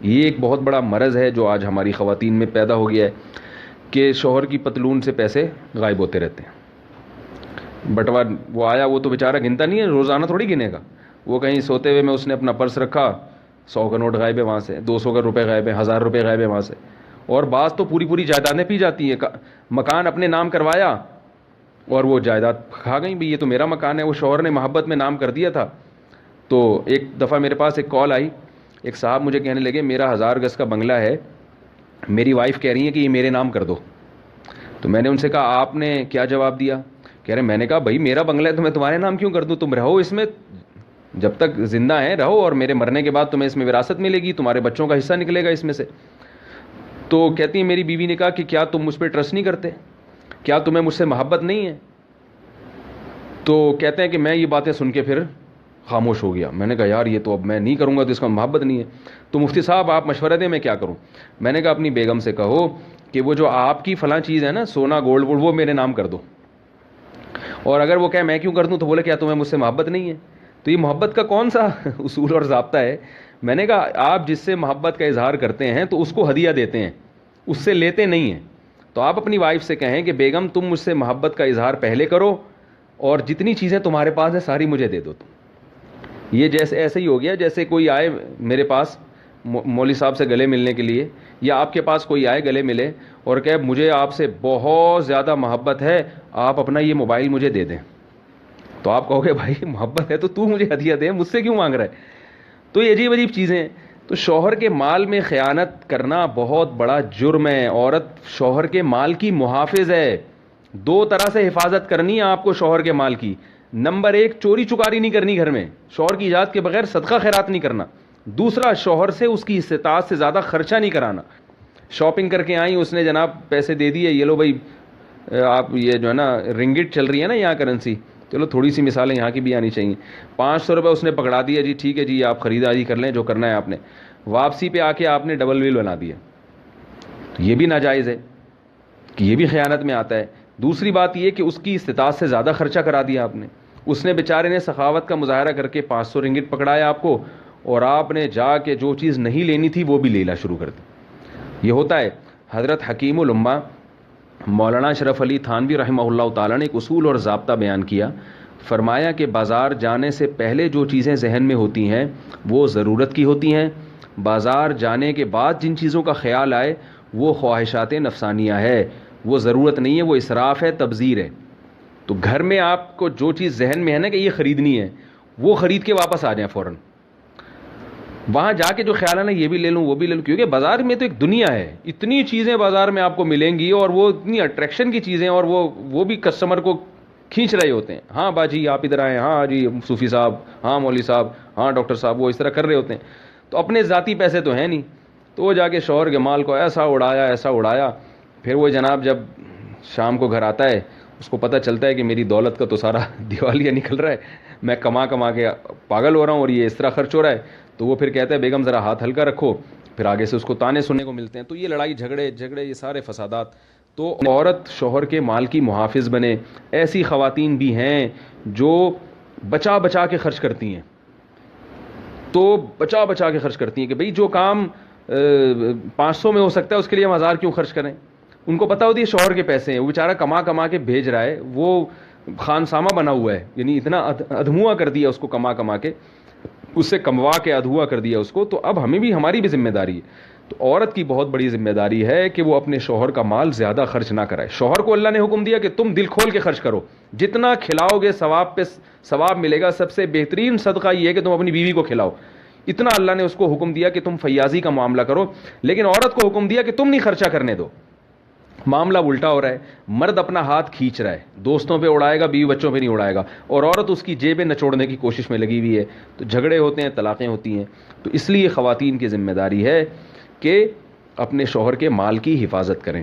یہ ایک بہت بڑا مرض ہے جو آج ہماری خواتین میں پیدا ہو گیا ہے کہ شوہر کی پتلون سے پیسے غائب ہوتے رہتے ہیں. بٹوا وہ آیا, وہ تو بیچارہ گنتا نہیں ہے, روزانہ تھوڑی گنے گا. وہ کہیں سوتے ہوئے میں اس نے اپنا پرس رکھا, 100 کا نوٹ غائب ہے وہاں سے, 200 کا روپے غائب ہے, 1000 روپے غائب ہے وہاں سے. اور بعض تو پوری پوری جائیدادیں پی جاتی ہیں. مکان اپنے نام کروایا اور وہ جائیداد کھا گئی. بھئی یہ تو میرا مکان ہے, وہ شوہر نے محبت میں نام کر دیا تھا. تو ایک دفعہ میرے پاس ایک کال آئی, ایک صاحب مجھے کہنے لگے میرا 1000 گز کا بنگلہ ہے, میری وائف کہہ رہی ہے کہ یہ میرے نام کر دو. تو میں نے ان سے کہا آپ نے کیا جواب دیا؟ کہہ رہے میں نے کہا بھائی میرا بنگلہ ہے تو میں تمہارے نام کیوں کر دوں, تم رہو اس میں, جب تک زندہ ہیں رہو, اور میرے مرنے کے بعد تمہیں اس میں وراثت ملے گی, تمہارے بچوں کا حصہ نکلے گا اس میں سے. تو کہتی ہیں میری بیوی نے کہا کہ کیا تم مجھ پہ ٹرسٹ نہیں کرتے, کیا تمہیں مجھ سے محبت نہیں ہے؟ تو کہتے ہیں کہ میں یہ باتیں سن کے پھر خاموش ہو گیا. میں نے کہا یار یہ تو اب میں نہیں کروں گا تو اس کا محبت نہیں ہے. تو مفتی صاحب آپ مشورہ دیں میں کیا کروں؟ میں نے کہا اپنی بیگم سے کہو کہ وہ جو آپ کی فلاں چیز ہے نا, سونا گولڈ وہ میرے نام کر دو. اور اگر وہ کہے میں کیوں کر دوں, تو بولے کیا تمہیں مجھ سے محبت نہیں ہے؟ تو یہ محبت کا کون سا اصول اور ضابطہ ہے؟ میں نے کہا آپ جس سے محبت کا اظہار کرتے ہیں تو اس کو ہدیہ دیتے ہیں, اس سے لیتے نہیں ہیں. تو آپ اپنی وائف سے کہیں کہ بیگم تم مجھ سے محبت کا اظہار پہلے کرو, اور جتنی چیزیں تمہارے پاس ہیں ساری مجھے دے دو تم. یہ جیسے ایسے ہی ہو گیا جیسے کوئی آئے میرے پاس مولوی صاحب سے گلے ملنے کے لیے, یا آپ کے پاس کوئی آئے گلے ملے اور کہے مجھے آپ سے بہت زیادہ محبت ہے, آپ اپنا یہ موبائل مجھے دے دیں. تو آپ کہو گے بھائی محبت ہے تو مجھے ہدیہ دے, مجھ سے کیوں مانگ رہا ہے؟ تو یہ عجیب عجیب چیزیں ہیں. تو شوہر کے مال میں خیانت کرنا بہت بڑا جرم ہے. عورت شوہر کے مال کی محافظ ہے. 2 طرح سے حفاظت کرنی ہے آپ کو شوہر کے مال کی. نمبر 1, چوری چکاری نہیں کرنی گھر میں, شوہر کی اجازت کے بغیر صدقہ خیرات نہیں کرنا. دوسرا, شوہر سے اس کی استطاعت سے زیادہ خرچہ نہیں کرانا. شاپنگ کر کے آئیں, اس نے جناب پیسے دے دیے, یہ لو بھائی آپ یہ جو ہے نا رنگٹ چل رہی ہے نا یہاں کرنسی, چلو تھوڑی سی مثالیں یہاں کی بھی آنی چاہیے. 500 روپے اس نے پکڑا دیا, جی ٹھیک ہے جی آپ خریداری کر لیں جو کرنا ہے آپ نے. واپسی پہ آ کے آپ نے ڈبل بل بنا دیا, یہ بھی ناجائز ہے, کہ یہ بھی خیانت میں آتا ہے. دوسری بات یہ کہ اس کی استطاعت سے زیادہ خرچہ کرا دیا آپ نے. اس نے بیچارے نے سخاوت کا مظاہرہ کر کے 500 رنگٹ پکڑایا آپ کو, اور آپ نے جا کے جو چیز نہیں لینی تھی وہ بھی لینا شروع کر دی. یہ ہوتا ہے. حضرت حکیم الامہ مولانا اشرف علی تھانوی رحمہ اللہ تعالیٰ نے ایک اصول اور ضابطہ بیان کیا. فرمایا کہ بازار جانے سے پہلے جو چیزیں ذہن میں ہوتی ہیں وہ ضرورت کی ہوتی ہیں, بازار جانے کے بعد جن چیزوں کا خیال آئے وہ خواہشات نفسانیہ ہے, وہ ضرورت نہیں ہے, وہ اسراف ہے, تبذیر ہے. تو گھر میں آپ کو جو چیز ذہن میں ہے نا کہ یہ خریدنی ہے, وہ خرید کے واپس آ جائیں فوراً. وہاں جا کے جو خیال ہے نا یہ بھی لے لوں وہ بھی لے لوں, کیونکہ بازار میں تو ایک دنیا ہے, اتنی چیزیں بازار میں آپ کو ملیں گی, اور وہ اتنی اٹریکشن کی چیزیں, اور وہ بھی کسٹمر کو کھینچ رہے ہوتے ہیں. ہاں باجی آپ ادھر آئیں, ہاں جی صوفی صاحب, ہاں مولوی صاحب, ہاں ڈاکٹر صاحب, وہ اس طرح کر رہے ہوتے ہیں. تو اپنے ذاتی پیسے تو ہیں نہیں, تو وہ جا کے شوہر کے مال کو ایسا اڑایا. پھر وہ جناب جب شام کو گھر آتا ہے, اس کو پتہ چلتا ہے کہ میری دولت کا تو سارا دیوالیہ نکل رہا ہے, میں کما کے پاگل ہو رہا ہوں اور یہ اس طرح خرچ ہو رہا ہے. تو وہ پھر کہتا ہے بیگم ذرا ہاتھ ہلکا رکھو, پھر آگے سے اس کو تانے سننے کو ملتے ہیں. تو یہ لڑائی جھگڑے یہ سارے فسادات. تو عورت شوہر کے مال کی محافظ بنے. ایسی خواتین بھی ہیں جو بچا کے خرچ کرتی ہیں, تو بچا کے خرچ کرتی ہیں کہ بھئی جو کام 500 میں ہو سکتا ہے اس کے لیے ہم 1000 کیوں خرچ کریں. ان کو پتہ ہوتی ہے شوہر کے پیسے ہیں, وہ بیچارہ کما کے بھیج رہا ہے, وہ خانسامہ بنا ہوا ہے, یعنی اتنا ادھموا کر دیا اس کو کما کے, اس سے کموا کے ادھوا کر دیا اس کو. تو اب ہماری بھی ذمہ داری ہے. تو عورت کی بہت بڑی ذمہ داری ہے کہ وہ اپنے شوہر کا مال زیادہ خرچ نہ کرائے. شوہر کو اللہ نے حکم دیا کہ تم دل کھول کے خرچ کرو, جتنا کھلاؤ گے ثواب پہ ثواب ملے گا. سب سے بہترین صدقہ یہ ہے کہ تم اپنی بیوی کو کھلاؤ. اتنا اللہ نے اس کو حکم دیا کہ تم فیاضی کا معاملہ کرو, لیکن عورت کو حکم دیا کہ تم نہیں خرچہ کرنے دو. معاملہ الٹا ہو رہا ہے, مرد اپنا ہاتھ کھینچ رہا ہے, دوستوں پہ اڑائے گا, بیوی بچوں پہ نہیں اڑائے گا, اور عورت اس کی جیبیں نچوڑنے کی کوشش میں لگی ہوئی ہے. تو جھگڑے ہوتے ہیں, طلاقیں ہوتی ہیں. تو اس لیے خواتین کی ذمہ داری ہے کہ اپنے شوہر کے مال کی حفاظت کریں.